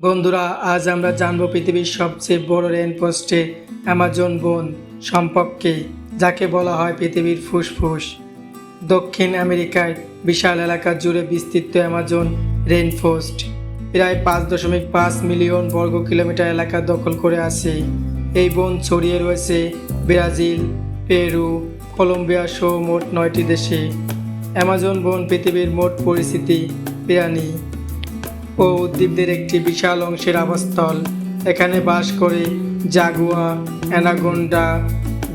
বন্ধুরা, আজ আমরা জানব পৃথিবীর সবচেয়ে বড় রেইনফরেস্টে অ্যামাজন বন সম্পর্কে, যাকে বলা হয় পৃথিবীর ফুসফুস। দক্ষিণ আমেরিকায় বিশাল এলাকা জুড়ে বিস্তৃত অ্যামাজন রেইনফরেস্ট প্রায় 5.5 মিলিয়ন বর্গ কিলোমিটার এলাকা দখল করে আছে। এই বন ছড়িয়ে রয়েছে ব্রাজিল, পেরু, কলম্বিয়া সহ মোট 9টি দেশে। অ্যামাজন বন পৃথিবীর মোট পরিচিতি প্রাণী ও উদ্ভিদদের একটি বিশাল অংশের আবাসস্থল। এখানে বাস করে জাগুয়া, অ্যানাকোন্ডা,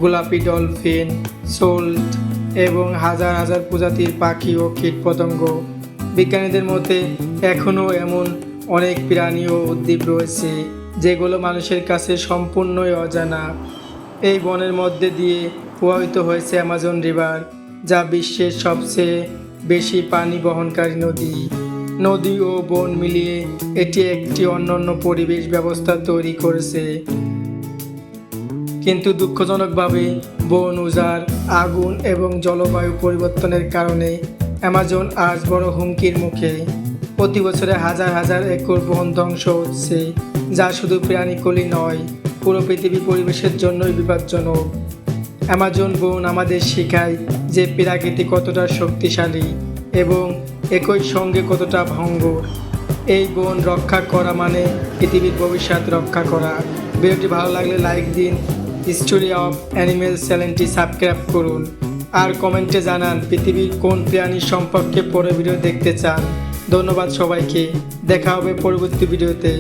গোলাপি ডলফিন, সোল্ট এবং হাজার হাজার প্রজাতির পাখি ও কীটপতঙ্গ। বিজ্ঞানীদের মতে এখনও এমন অনেক প্রাণী ও উদ্ভিদ রয়েছে যেগুলো মানুষের কাছে সম্পূর্ণই অজানা। এই বনের মধ্যে দিয়ে প্রবাহিত হয়েছে অ্যামাজন রিভার, যা বিশ্বের সবচেয়ে বেশি পানি বহনকারী নদী ও বন মিলিয়ে এটি একটি অনন্য পরিবেশ ব্যবস্থা তৈরি করেছে। কিন্তু দুঃখজনকভাবে বন উজাড়, আগুন এবং জলবায়ু পরিবর্তনের কারণে অ্যামাজন আজ বড় হুমকির মুখে। প্রতি বছরে হাজার হাজার একর বন ধ্বংস হচ্ছে, যা শুধু প্রাণীকুলই নয়, পুরো পৃথিবী পরিবেশের জন্যই বিপজ্জনক। অ্যামাজন বন আমাদের শেখায় যে প্রকৃতি কতটা শক্তিশালী এবং একই সঙ্গে কতটা ভঙ্গুর। এই বন রক্ষা করা মানে পৃথিবীর ভবিষ্যৎ রক্ষা করা। ভিডিওটি ভালো লাগলে লাইক দিন, হিস্টোরি অফ অ্যানিমেলস চ্যানেলটি সাবস্ক্রাইব করুন, আর কমেন্টে জানান পৃথিবীর কোন প্রাণী সম্পর্কে পরে ভিডিও দেখতে চান। ধন্যবাদ সবাইকে, দেখা হবে পরবর্তী ভিডিওতে।